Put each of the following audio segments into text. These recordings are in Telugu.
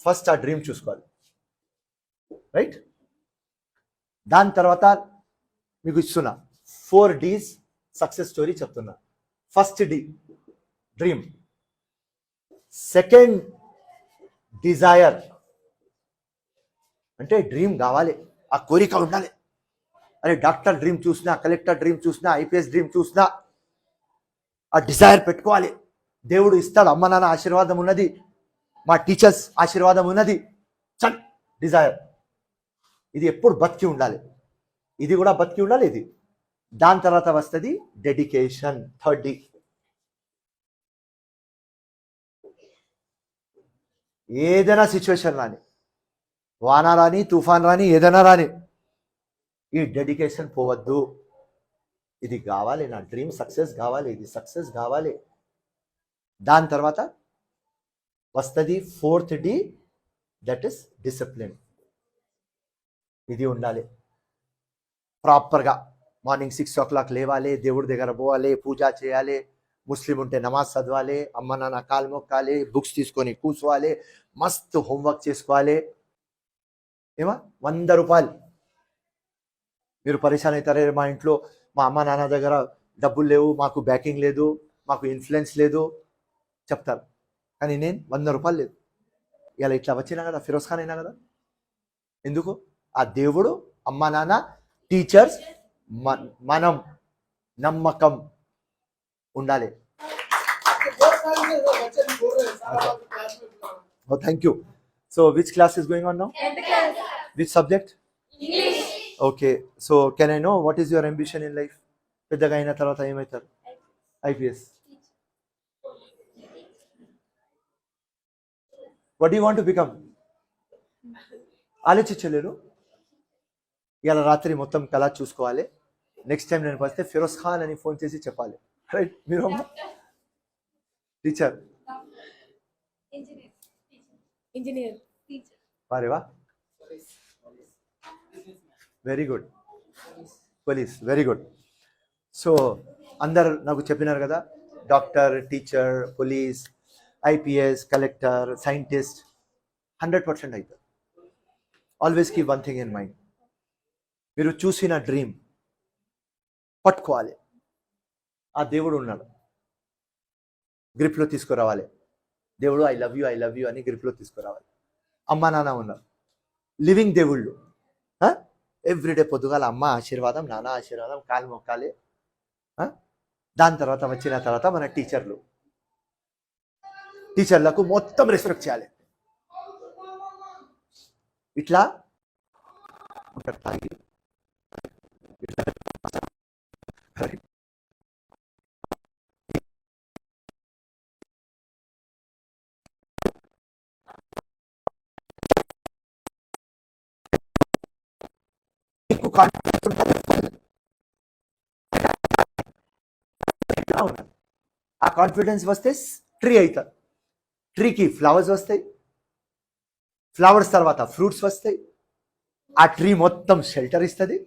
ఫస్ట్ ఆ డ్రీమ్ చూసుకోవాలి, రైట్? దాని తర్వాత మీకు ఇస్తున్నా 4 Ds సక్సెస్ స్టోరీ చెప్తున్నా. First D dream, second desire, అంటే డ్రీమ్ కావాలి, ఆ కోరిక ఉండాలి. అరే డాక్టర్ డ్రీమ్ చూసినా, కలెక్టర్ డ్రీమ్ చూసినా, IPS డ్రీమ్ చూసినా ఆ డిజైర్ పెట్టుకోవాలి. దేవుడు ఇస్తాడు, అమ్మ నాన్న ఆశీర్వాదం ఉన్నది, మా టీచర్స్ ఆశీర్వాదం ఉన్నది, చల్ డిజైర్. ఇది ఎప్పుడు బతికి ఉండాలి, ఇది కూడా బతికి ఉండాలి ఇది. దాని తర్వాత వస్తుంది డెడికేషన్, థర్డ్ డి. ఏదైనా సిచ్యువేషన్ రాని, వాన రాని, తుఫాన్ రాని, ఏదైనా రాని, ఈ డెడికేషన్ పోవద్దు. ఇది కావాలి, నా డ్రీమ్ సక్సెస్ కావాలి, ఇది సక్సెస్ కావాలి. దాని తర్వాత వస్తుంది 4th D, that is discipline. ఇది ఉండాలి ప్రాపర్గా. మార్నింగ్ 6 o'clock లేవాలి, దేవుడి దగ్గర పోవాలి, పూజ చేయాలి, ముస్లిం ఉంటే నమాజ్ చదవాలి, అమ్మ నాన్న కాలు మొక్కాలి, బుక్స్ తీసుకొని కూర్చోవాలి, మస్తు హోంవర్క్ చేసుకోవాలి. ఏమా 100 రూపాయలు మీరు పరిశాన్ అవుతారే, మా ఇంట్లో మా అమ్మ నాన్న దగ్గర డబ్బులు లేవు, మాకు బ్యాకింగ్ లేదు, మాకు ఇన్ఫ్లుయెన్స్ లేదు చెప్తారు. కానీ నేను 100 రూపాయలు లేదు, ఇలా ఇట్లా వచ్చినా కదా, ఫిరోజ్ ఖాన్ అయినా కదా. ఎందుకు? ఆ దేవుడు, అమ్మ నాన్న, టీచర్స్, మనం నమ్మకం ఉండాలి. Oh, thank you. So which class is going on now? 10th class. Which subject? English. Okay, so can I know what is your ambition in life? పెద్దగా అయిన తర్వాత ఏమవుతారు? IPS. What do you want to become? ఆలోచించలేరు. ఇలా రాత్రి మొత్తం కళ చూసుకోవాలి. నెక్స్ట్ టైం నేను వస్తే ఫిరోజ్ ఖాన్ అని ఫోన్ చేసి చెప్పాలి, రైట్? మీరు టీచర్, ఇంజనీర్, వారేవా, very good, police, very good. So అందరు నాకు చెప్పినారు కదా, doctor, teacher, police, IPS, collector, scientist 100% అవుతారు. Always keep one thing in mind, మీరు చూసిన డ్రీమ్ పట్టుకోవాలి. ఆ దేవుడు ఉన్నాడు, గ్రిప్లో తీసుకురావాలి. దేవుడు ఐ లవ్ యూ అని గ్రిప్లో తీసుకురావాలి. అమ్మ నాన్న ఉన్నారు, లివింగ్ దేవుళ్ళు. ఎవ్రీడే పొద్దుగాల అమ్మ ఆశీర్వాదం, నాన్న ఆశీర్వాదం, కాలు మొక్కాలి. దాని తర్వాత వచ్చిన తర్వాత మన టీచర్లకు మొత్తం రెస్పెక్ట్ చేయాలి. ఇట్లా ఆ కాన్ఫిడెన్స్ వస్తే ట్రీ అవుతారు. ట్రీకి ఫ్లవర్స్ వస్తాయి, ఫ్లవర్స్ తర్వాత ఫ్రూట్స్ వస్తాయి, ఆ ట్రీ మొత్తం షెల్టర్ ఇస్తుంది.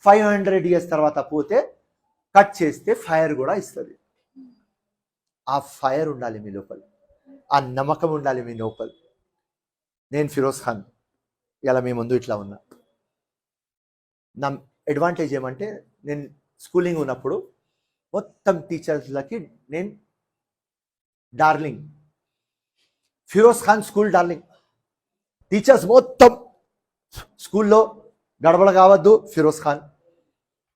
500 years తర్వాత పోతే కట్ చేస్తే ఫైర్ కూడా ఇస్తుంది. ఆ ఫైర్ ఉండాలి మీ లోపల, ఆ నమ్మకం ఉండాలి మీ లోపల. నేను ఫిరోజ్ ఖాన్ ఇలా మీ ముందు ఇట్లా ఉన్నా. నా అడ్వాంటేజ్ ఏమంటే, నేను స్కూలింగ్ ఉన్నప్పుడు మొత్తం టీచర్స్లకి నేను darling. Feroz Khan school darling. Teachers మొత్తం స్కూల్లో గడబడ కావద్దు, ఫిరోజ్ ఖాన్.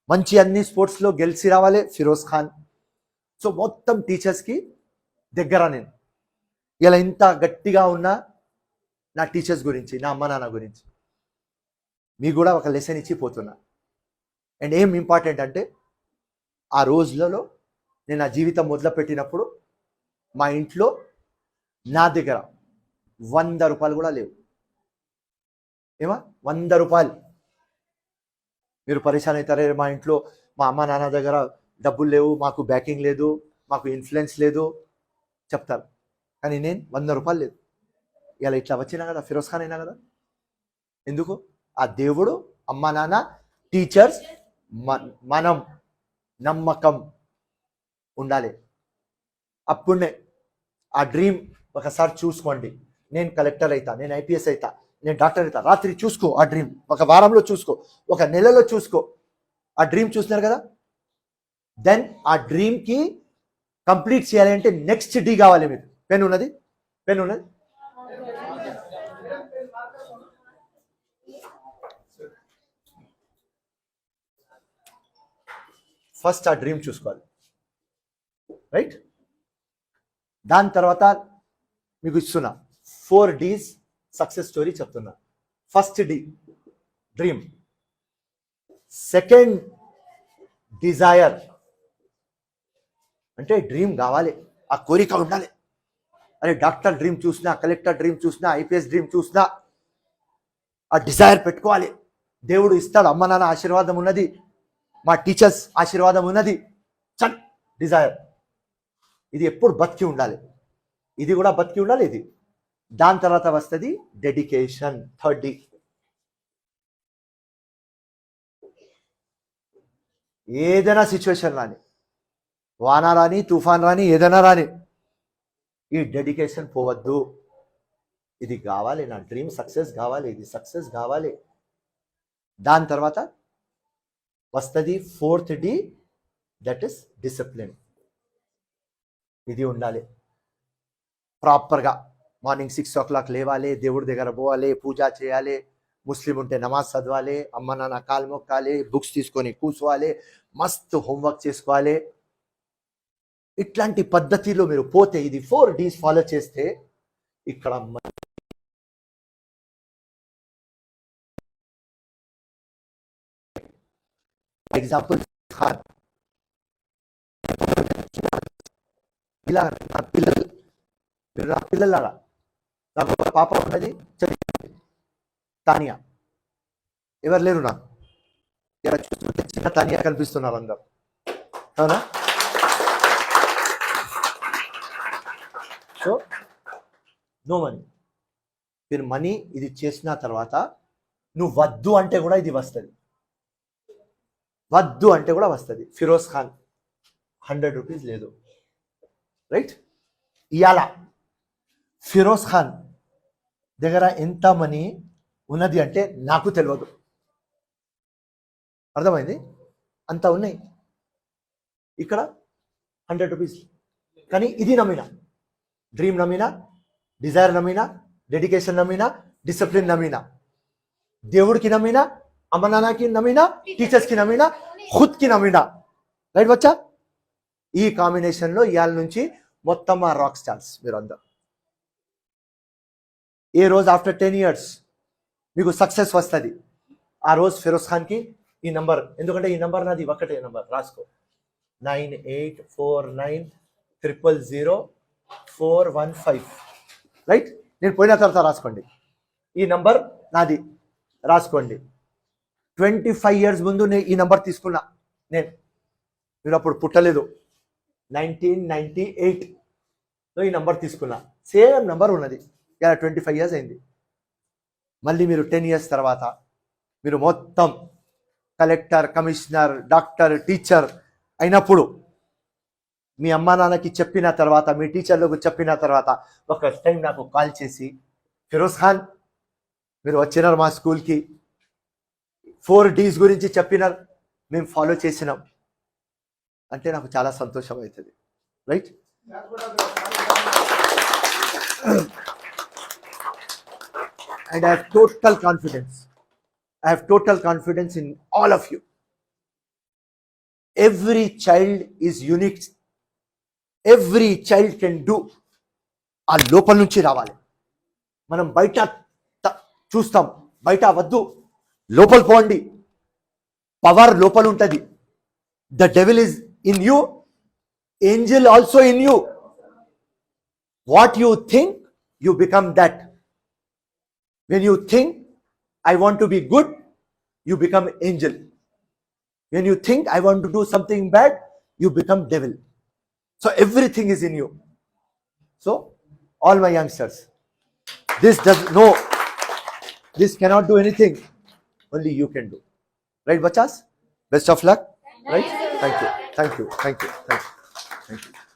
మంచి అన్ని స్పోర్ట్స్లో గెలిచి రావాలి, ఫిరోజ్ ఖాన్. సో మొత్తం టీచర్స్కి దగ్గర నేను. ఇలా ఇంత గట్టిగా ఉన్నా నా టీచర్స్ గురించి, నా అమ్మ నాన్న గురించి మీకు కూడా ఒక లెసన్ ఇచ్చి పోతున్నా. అండ్ ఏం ఇంపార్టెంట్ అంటే, ఆ రోజులలో నేను నా జీవితం మొదలుపెట్టినప్పుడు మా ఇంట్లో నా దగ్గర 100 రూపాయలు కూడా లేవు. 100 రూపాయలు. మీరు పరిశాన్ అవుతారే, మా ఇంట్లో మా అమ్మ నాన్న దగ్గర డబ్బులు లేవు, మాకు బ్యాకింగ్ లేదు, మాకు ఇన్ఫ్లుయెన్స్ లేదు చెప్తారు. కానీ నేను 100 రూపాయలు లేదు, ఇలా ఇట్లా వచ్చినా కదా, ఫిరోజ్ ఖాన్ అయినా కదా. ఎందుకు? ఆ దేవుడు, అమ్మ నాన్న, టీచర్స్, మనం నమ్మకం ఉండాలి. అప్పుడే ఆ డ్రీమ్ ఒకసారి చూసుకోండి. నేను కలెక్టర్ అవుతా, నేను ఐపీఎస్ అవుతా, నేను డాక్టర్ అవుతా. రాత్రి చూసుకో ఆ డ్రీమ్, ఒక వారంలో చూసుకో, ఒక నెలలో చూసుకో. ఆ డ్రీమ్ చూస్తున్నారు కదా, దెన్ ఆ డ్రీమ్కి కంప్లీట్ చేయాలి అంటే నెక్స్ట్ డి కావాలి. మీకు పెన్ ఉన్నది, పెన్ ఉన్నది. ఫస్ట్ ఆ డ్రీమ్ చూసుకోవాలి, రైట్? దాని తర్వాత మీకు ఇస్తున్నా 4 Ds సక్సెస్ స్టోరీ చెప్తున్నా. First D dream, second desire, అంటే డ్రీమ్ కావాలి, ఆ కోరిక ఉండాలి. అరే డాక్టర్ డ్రీమ్ చూసినా, కలెక్టర్ డ్రీమ్ చూసినా, ఐపీఎస్ డ్రీమ్ చూసినా ఆ డిజైర్ పెట్టుకోవాలి. దేవుడు ఇస్తాడు, అమ్మ నాన్న ఆశీర్వాదం ఉన్నది, మా టీచర్స్ ఆశీర్వాదం ఉన్నది, చల్ డిజైర్. ఇది ఎప్పుడు బతికి ఉండాలి, ఇది కూడా బతికి ఉండాలి ఇది. దాని తర్వాత వస్తుంది డెడికేషన్, థర్డ్ డి. ఏదైనా సిచ్యువేషన్ రాని, వాన రాని, తుఫాన్ రాని, ఏదైనా రాని, ఈ డెడికేషన్ పోవద్దు. ఇది కావాలి, నా డ్రీమ్ సక్సెస్ కావాలి, ఇది సక్సెస్ కావాలి. దాని తర్వాత వస్తుంది fourth D, that is discipline. ఇది ఉండాలి ప్రాపర్గా. మార్నింగ్ 6 o'clock లేవాలి, దేవుడి దగ్గర పోవాలి, పూజ చేయాలి, ముస్లిం ఉంటే నమాజ్ చదవాలి, అమ్మ నాన్న కాలు మొక్కాలి, బుక్స్ తీసుకొని కూర్చోవాలి, మస్తు హోంవర్క్ చేసుకోవాలి. ఇట్లాంటి పద్ధతిలో మీరు పోతే, ఇది 4 Ds ఫాలో చేస్తే ఇక్కడ ఎగ్జాంపుల్ ఖాన్, ఇలా నా పిల్లలాగా నాకు ఒక పాప ఉన్నది, తానియా. ఎవరు లేరు నాకు, ఇలా చూస్తుంటే చిన్న తానియా కనిపిస్తున్నారు అందరు, అవునా? So no money. మీరు మనీ ఇది చేసిన తర్వాత నువ్వు వద్దు అంటే కూడా ఇది వస్తుంది, వద్దు అంటే కూడా వస్తుంది. ఫిరోజ్ ఖాన్ 100 రూపీస్ లేదు, రైట్? ఇయాల ఫిరోజ్ ఖాన్ దగ్గర ఎంత మనీ ఉన్నది అంటే నాకు తెలియదు, అర్థమైంది? అంత ఉన్నాయి ఇక్కడ 100 రూపీస్. కానీ ఇది నమ్మినా, డ్రీమ్ నమ్మినా, డిజైర్ నమ్మినా, డెడికేషన్ నమ్మినా, డిసిప్లిన్ నమ్మినా, దేవుడికి నమ్మినా, అమ్మ నాన్నకి నమ్మినా, టీచర్స్కి నమ్మినా, ఖుద్కి నమ్మినా, రైట్ వచ్చా? ఈ కాంబినేషన్లో ఇవాళ నుంచి మొత్తం ఆ రాక్ స్టార్స్ మీరు అందరు. ఏ రోజు ఆఫ్టర్ 10 years మీకు సక్సెస్ వస్తుంది, ఆ రోజు ఫిరోజ్ ఖాన్కి ఈ నంబర్, ఎందుకంటే ఈ నంబర్ నాది ఒకటే నంబర్, రాసుకో, 9849000415, రైట్? నేను పోయిన తర్వాత రాసుకోండి, ఈ నంబర్ నాది రాసుకోండి. 25 years ముందు నేను ఈ నంబర్ తీసుకున్నా, మీరు అప్పుడు పుట్టలేదు, 1998లో ఈ నంబర్ తీసుకున్నా, సేమ్ నంబర్ ఉన్నది. ఇలా 25 years అయింది. మళ్ళీ మీరు 10 years తర్వాత మీరు మొత్తం కలెక్టర్, కమిషనర్, డాక్టర్, టీచర్ అయినప్పుడు మీ అమ్మా నాన్నకి చెప్పిన తర్వాత, మీ టీచర్లకు చెప్పిన తర్వాత ఒక టైం నాకు కాల్ చేసి, ఫిరోజ్ ఖాన్ మీరు వచ్చినారు మా స్కూల్కి, 4 Ds గురించి చెప్పినారు, మేము ఫాలో చేసినాం అంటే నాకు చాలా సంతోషం అవుతుంది, right? And I have total confidence. I have total confidence in all of you. Every child is unique. Every child can do. ఆ లోపల నుంచి రావాలి. మనం బయట చూస్తాం, బయట వద్దు, లోపల పోండి. పవర్ లోపల ఉంటుంది. The devil is in you, Angel also in you. What you think, you become that. When you think, I want to be good, you become angel. When you think, I want to do something bad, you become devil. So everything is in you. So, all my youngsters, this cannot do anything. Only you can do. Right, bachas? Best of luck. Right? Thank you. Thank you. Thank you. Thank you. Thank you.